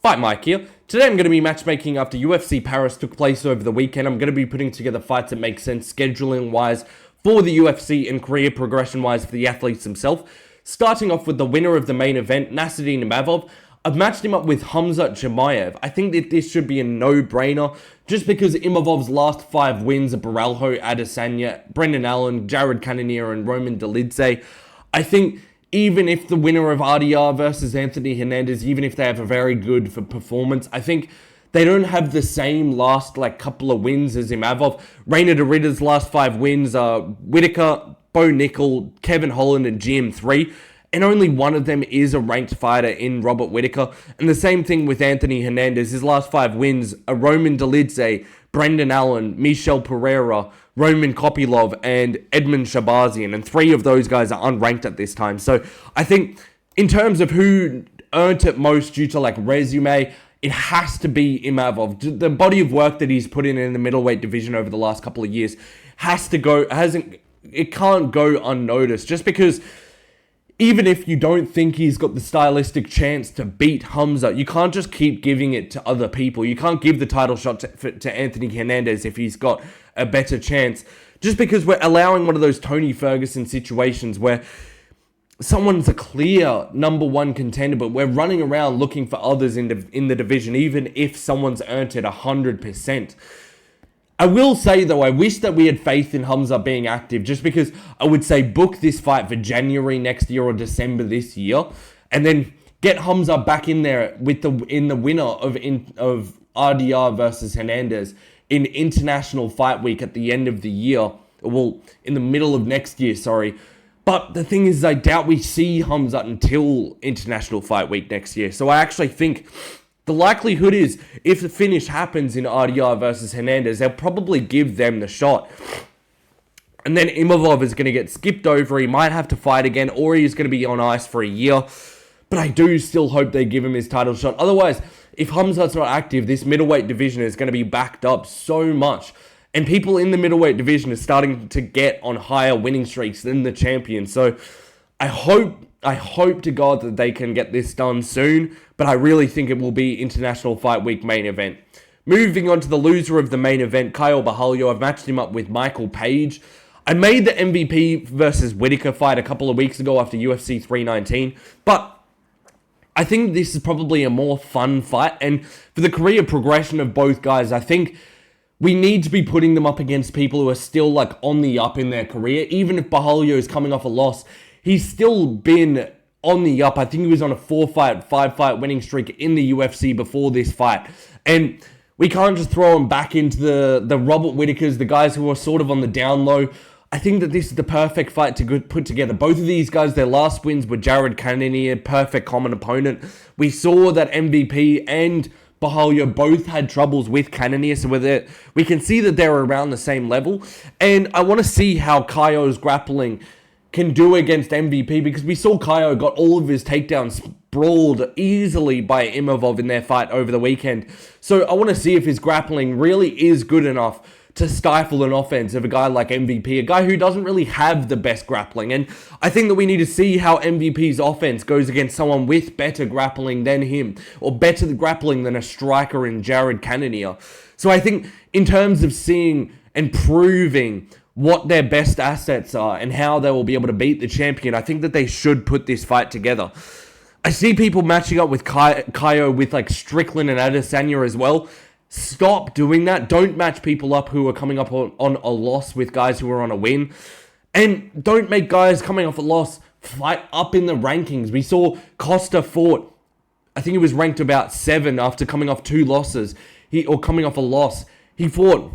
Fight Mike here. Today I'm going to be matchmaking after UFC Paris took place over the weekend. I'm going to be putting together fights that make sense scheduling wise for the UFC and career progression wise for the athletes themselves. Starting off with the winner of the main event, Nassourdine Imavov. I've matched him up with Khamzat Chimaev. I think that this should be a no-brainer just because Imavov's last 5 wins are Borralho, Adesanya, Brendan Allen, Jared Cannonier and Roman Dolidze. I think even if the winner of RDR versus Anthony Hernandez, even if they have a very good performance, I think they don't have the same last couple of wins as Imavov. Reina de Ridder's last 5 wins are Whitaker, Bo Nickel, Kevin Holland and GM3. And only one of them is a ranked fighter in Robert Whitaker. And the same thing with Anthony Hernandez. His last 5 wins are Roman Dolidze, Brendan Allen, Michel Pereira, Roman Kopylov, and Edmund Shabazian. And 3 of those guys are unranked at this time. So I think in terms of who earned it most due to resume, it has to be Imavov. The body of work that he's put in the middleweight division over the last couple of years it can't go unnoticed. Just because even if you don't think he's got the stylistic chance to beat Khamzat, you can't just keep giving it to other people. You can't give the title shot to Anthony Hernandez if he's got a better chance. Just because we're allowing one of those Tony Ferguson situations where someone's a clear number 1 contender, but we're running around looking for others in the division, even if someone's earned it 100%. I will say, though, I wish that we had faith in Khamzat being active, just because I would say book this fight for January next year or December this year, and then get Khamzat back in there in the winner of RDR versus Hernandez in International Fight Week at the end of the year. Well, in the middle of next year, sorry. But the thing is, I doubt we see Khamzat until International Fight Week next year. So I actually think the likelihood is, if the finish happens in RDR versus Hernandez, they'll probably give them the shot. And then Imavov is going to get skipped over. He might have to fight again, or he's going to be on ice for a year. But I do still hope they give him his title shot. Otherwise, if Khamzat's not active, this middleweight division is going to be backed up so much. And people in the middleweight division are starting to get on higher winning streaks than the champion. So I hope to God that they can get this done soon, but I really think it will be International Fight Week main event. Moving on to the loser of the main event, Caio Borralho. I've matched him up with Michael Page. I made the MVP versus Whitaker fight a couple of weeks ago after UFC 319, but I think this is probably a more fun fight, and for the career progression of both guys, I think we need to be putting them up against people who are still on the up in their career. Even if Borralho is coming off a loss, he's still been on the up. I think he was on a 4-fight, 5-fight winning streak in the UFC before this fight. And we can't just throw him back into the Robert Whitakers, the guys who are sort of on the down low. I think that this is the perfect fight to put together. Both of these guys, their last wins were Jared Cannonier, perfect common opponent. We saw that MVP and Borralho both had troubles with Cannonier, so we can see that they're around the same level. And I want to see how Caio's grappling can do against MVP, because we saw Caio got all of his takedowns sprawled easily by Imavov in their fight over the weekend. So I want to see if his grappling really is good enough to stifle an offense of a guy like MVP, a guy who doesn't really have the best grappling. And I think that we need to see how MVP's offense goes against someone with better grappling than him, or better grappling than a striker in Jared Cannonier. So I think in terms of seeing and proving what their best assets are and how they will be able to beat the champion, I think that they should put this fight together. I see people matching up with Caio with Strickland and Adesanya as well. Stop doing that. Don't match people up who are coming up on a loss with guys who are on a win. And don't make guys coming off a loss fight up in the rankings. We saw Costa fought, I think he was ranked about 7 after coming off 2 losses. Coming off a loss. He fought,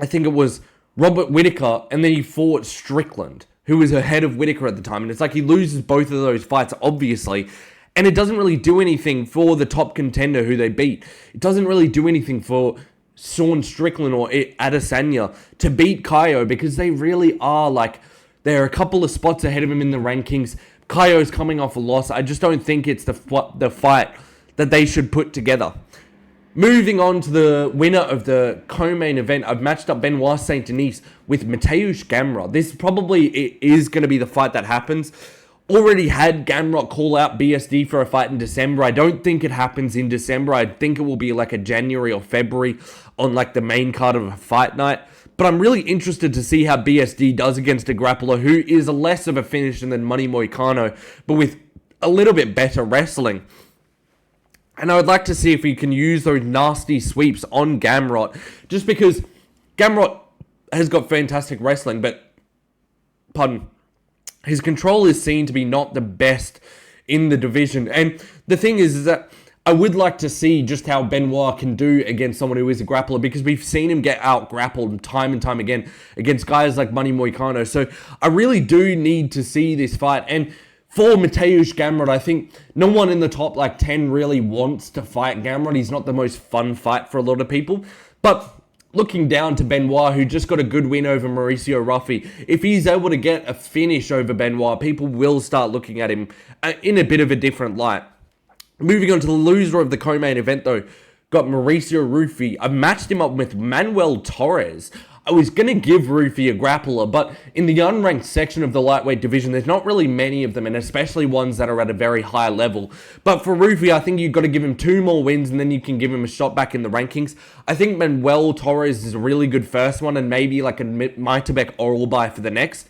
I think it was Robert Whitaker, and then he fought Strickland, who was ahead of Whitaker at the time. And it's he loses both of those fights, obviously. And it doesn't really do anything for the top contender who they beat. It doesn't really do anything for Sean Strickland or Adesanya to beat Caio, because they really are they're a couple of spots ahead of him in the rankings. Caio's coming off a loss. I just don't think it's the fight that they should put together. Moving on to the winner of the co-main event, I've matched up Benoit Saint Denis with Mateusz Gamrot. This probably is going to be the fight that happens. already had Gamrot call out BSD for a fight in December. I don't think it happens in December. I think it will be like a January or February on like the main card of a fight night. But I'm really interested to see how BSD does against a grappler who is less of a finisher than Money Moicano, but with a little bit better wrestling. And I would like to see if he can use those nasty sweeps on Gamrot, just because Gamrot has got fantastic wrestling, but, his control is seen to be not the best in the division. And the thing is that I would like to see just how Benoit can do against someone who is a grappler, because we've seen him get out grappled time and time again against guys like Money Moicano. So I really do need to see this fight. And for Mateusz Gamrot, I think no one in the top 10 really wants to fight Gamrot. He's not the most fun fight for a lot of people. But looking down to Benoit, who just got a good win over Mauricio Ruffy, if he's able to get a finish over Benoit, people will start looking at him in a bit of a different light. Moving on to the loser of the co-main event, though, got Mauricio Ruffy. I matched him up with Manuel Torres. I was going to give Ruffy a grappler, but in the unranked section of the lightweight division, there's not really many of them, and especially ones that are at a very high level. But for Ruffy, I think you've got to give him 2 more wins, and then you can give him a shot back in the rankings. I think Manuel Torres is a really good first one, and maybe like a Maitebek oral buy for the next.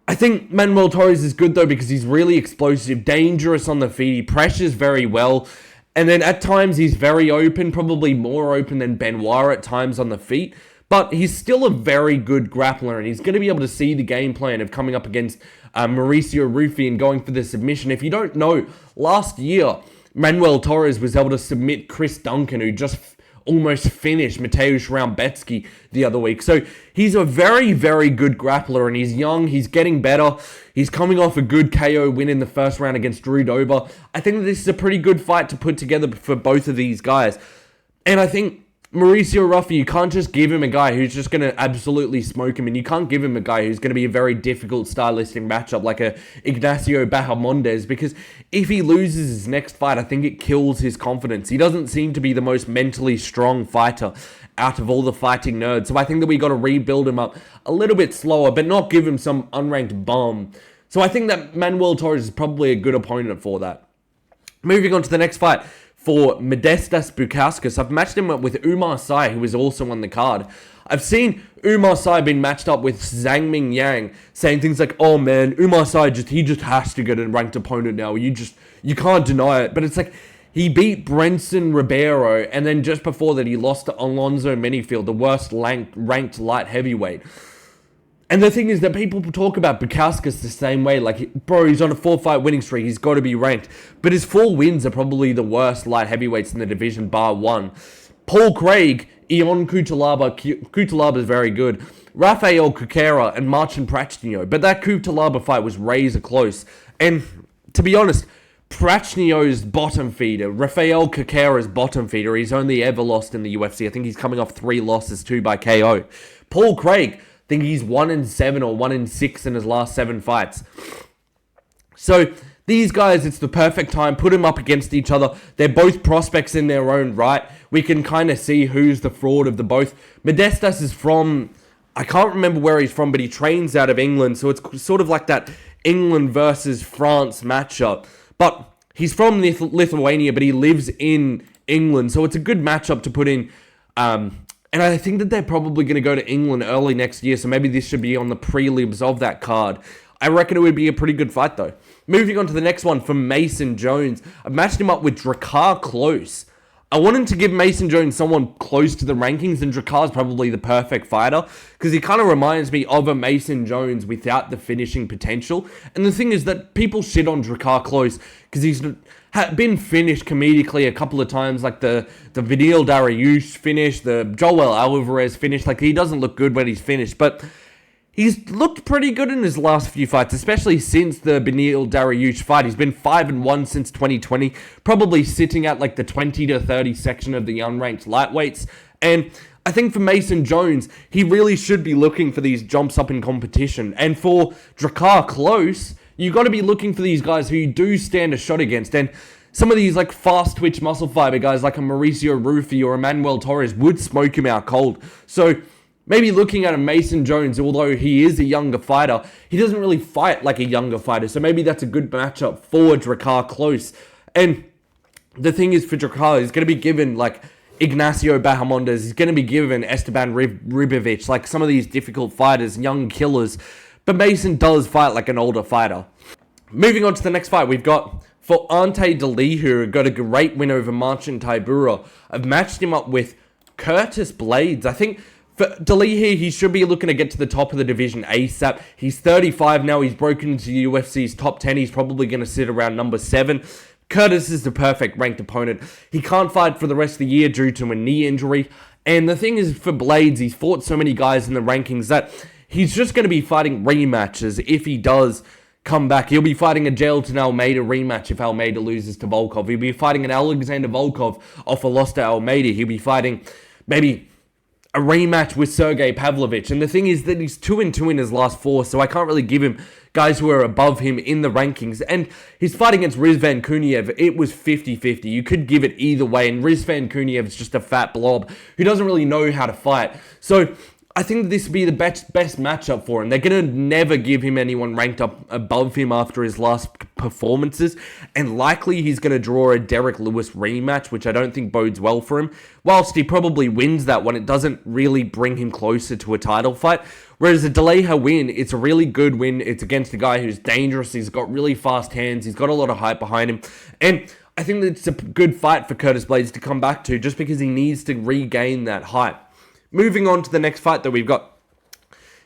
I think Manuel Torres is good, though, because he's really explosive, dangerous on the feet, he pressures very well, and then at times he's very open, probably more open than Benoit at times on the feet. But he's still a very good grappler, and he's going to be able to see the game plan of coming up against Mauricio Ruffy and going for the submission. If you don't know, last year, Manuel Torres was able to submit Chris Duncan, who just almost finished Mateusz Raumbetsky the other week. So he's a very, very good grappler, and he's young, he's getting better. He's coming off a good KO win in the first round against Drew Dober. I think that this is a pretty good fight to put together for both of these guys. And I think Mauricio Ruffy, you can't just give him a guy who's just going to absolutely smoke him, and you can't give him a guy who's going to be a very difficult stylistic matchup like a Ignacio Bahamondes, because if he loses his next fight, I think it kills his confidence. He doesn't seem to be the most mentally strong fighter out of all the fighting nerds, so I think that we got to rebuild him up a little bit slower, but not give him some unranked bomb. So I think that Manuel Torres is probably a good opponent for that. Moving on to the next fight. For Modestas Bukauskas, I've matched him up with Umar Sy, who is also on the card. I've seen Umar Sy being matched up with Zhang Ming Yang, saying things like, oh man, Umar Sy he just has to get a ranked opponent now. You can't deny it. But it's like, he beat Brenson Ribeiro, and then just before that, he lost to Alonzo Menifield, the worst ranked light heavyweight. And the thing is that people talk about Bukauskas the same way. Like, bro, he's on a 4-fight winning streak. He's got to be ranked. But his 4 wins are probably the worst light heavyweights in the division, bar one. Paul Craig, Ion Cutelaba. Cutelaba is very good. Rafael Cuquera and Marcin Prachnio. But that Cutelaba fight was razor close. And to be honest, Prachnio's bottom feeder, Rafael Cuquera's bottom feeder, he's only ever lost in the UFC. I think he's coming off 3 losses, 2 by KO. Paul Craig, I think he's 1-7 or 1-6 in his last 7 fights. So these guys, it's the perfect time. Put them up against each other. They're both prospects in their own right. We can kind of see who's the fraud of the both. Modestas is from, I can't remember where he's from, but he trains out of England. So it's sort of like that England versus France matchup. But he's from Lithuania, but he lives in England. So it's a good matchup to put in. And I think that they're probably going to go to England early next year, so maybe this should be on the prelims of that card. I reckon it would be a pretty good fight, though. Moving on to the next one for Mason Jones. I've matched him up with Drakkar Klose. I wanted to give Mason Jones someone close to the rankings, and Drakkar's probably the perfect fighter, because he kind of reminds me of a Mason Jones without the finishing potential. And the thing is that people shit on Drakkar Klose, because he's been finished comedically a couple of times, like the Vinil Dariush finish, the Joel Alvarez finish. Like, he doesn't look good when he's finished, but he's looked pretty good in his last few fights, especially since the Benil Dariush fight. He's been 5-1 since 2020, probably sitting at like the 20 to 30 section of the unranked lightweights. And I think for Mason Jones, he really should be looking for these jumps up in competition. And for Drakkar Klose, you got to be looking for these guys who you do stand a shot against. And some of these like fast twitch muscle fiber guys like a Mauricio Ruffy or Emmanuel Torres would smoke him out cold. So Maybe looking at a Mason Jones, although he is a younger fighter, he doesn't really fight like a younger fighter. So maybe that's a good matchup for Drakkar Klose. And the thing is, for Drakkar, he's going to be given like Ignacio Bahamondes, he's going to be given Esteban Ribovic, like some of these difficult fighters, young killers. But Mason does fight like an older fighter. Moving on to the next fight, we've got for Ante Delija, who got a great win over Marcin Tybura. I've matched him up with Curtis Blades. I think for Delija, he should be looking to get to the top of the division ASAP. He's 35 now. He's broken into the UFC's top 10. He's probably going to sit around number 7. Curtis is the perfect ranked opponent. He can't fight for the rest of the year due to a knee injury. And the thing is, for Blades, he's fought so many guys in the rankings that he's just going to be fighting rematches if he does come back. He'll be fighting a Jailton Almeida rematch if Almeida loses to Volkov. He'll be fighting an Alexander Volkov off a loss to Almeida. He'll be fighting maybe a rematch with Sergey Pavlovich. And the thing is that he's 2-2 in his last 4, so I can't really give him guys who are above him in the rankings. And his fight against Rizvan Kuniev, it was 50-50. You could give it either way, and Rizvan Kuniev is just a fat blob who doesn't really know how to fight. So I think this would be the best matchup for him. They're going to never give him anyone ranked up above him after his last performances, and likely he's going to draw a Derek Lewis rematch, which I don't think bodes well for him. Whilst he probably wins that one, it doesn't really bring him closer to a title fight. Whereas a Delija win, it's a really good win. It's against a guy who's dangerous. He's got really fast hands. He's got a lot of hype behind him. And I think that it's a good fight for Curtis Blades to come back to, just because he needs to regain that hype. Moving on to the next fight that we've got,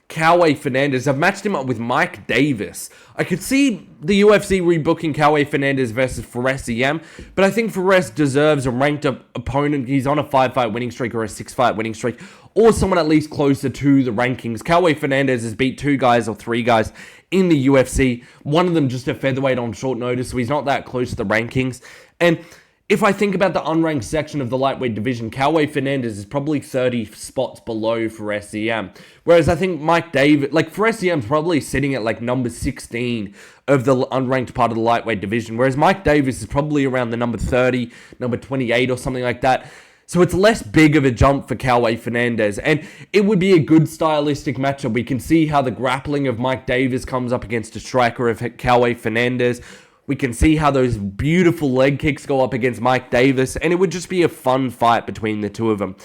Caio Fernandez. I've matched him up with Mike Davis. I could see the UFC rebooking Caio Fernandez versus Fares Yam, but I think Fares deserves a ranked up opponent. He's on a 5-fight winning streak or a 6-fight winning streak, or someone at least closer to the rankings. Caio Fernandez has beat 2 guys or 3 guys in the UFC. One of them just a featherweight on short notice, so he's not that close to the rankings. And if I think about the unranked section of the lightweight division, Caio Fernandez is probably 30 spots below Fares Yam. Whereas I think Mike Davis, like Fares Yam's probably sitting at like number 16 of the unranked part of the lightweight division. Whereas Mike Davis is probably around the number 30, number 28 or something like that. So it's less big of a jump for Caio Fernandez. And it would be a good stylistic matchup. We can see how the grappling of Mike Davis comes up against a striker of Caio Fernandez. We can see how those beautiful leg kicks go up against Mike Davis, and it would just be a fun fight between the two of them.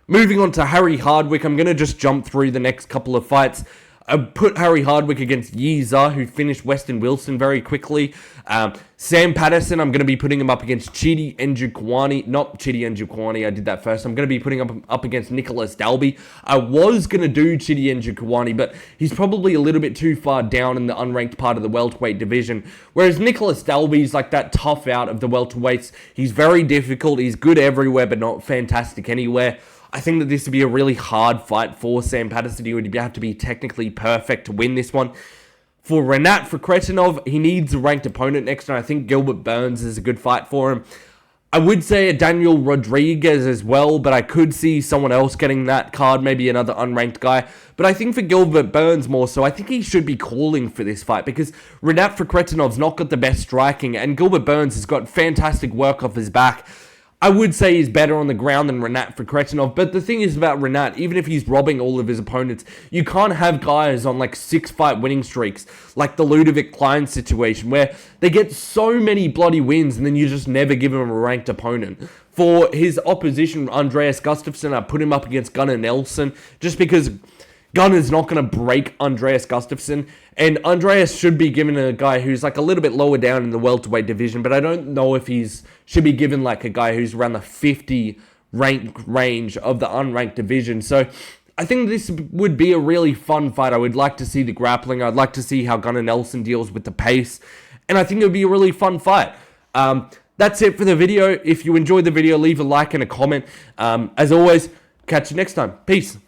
Moving on to Harry Hardwick, I'm going to just jump through the next couple of fights. I put Harry Hardwick against Yiza, who finished Weston Wilson very quickly. Sam Patterson, I'm going to be putting him up against Chidi Njokuani. Not Chidi Njokuani, I did that first. I'm going to be putting him up against Nicholas Dalby. I was going to do Chidi Njokuani, but he's probably a little bit too far down in the unranked part of the welterweight division. Whereas Nicholas Dalby's like that tough out of the welterweights. He's very difficult. He's good everywhere, but not fantastic anywhere. I think that this would be a really hard fight for Sam Patterson. He would have to be technically perfect to win this one. For Renat Kretinov, he needs a ranked opponent next, and I think Gilbert Burns is a good fight for him. I would say a Daniel Rodriguez as well, but I could see someone else getting that card, maybe another unranked guy. But I think for Gilbert Burns more so, I think he should be calling for this fight, because Renat Kretinov's not got the best striking, and Gilbert Burns has got fantastic work off his back. I would say he's better on the ground than Renat Kretinov, but the thing is about Renat, even if he's robbing all of his opponents, you can't have guys on like 6-fight winning streaks, like the Ludovic Klein situation, where they get so many bloody wins and then you just never give him a ranked opponent. For his opposition, Andreas Gustaffsson, I put him up against Gunnar Nelson, just because Gunnar's not going to break Andreas Gustaffsson, and Andreas should be given a guy who's like a little bit lower down in the welterweight division, but I don't know if should be given like a guy who's around the 50 rank range of the unranked division. So I think this would be a really fun fight. I would like to see the grappling. I'd like to see how Gunnar Nelson deals with the pace, and I think it would be a really fun fight. That's it for the video. If you enjoyed the video, leave a like and a comment. As always, catch you next time. Peace.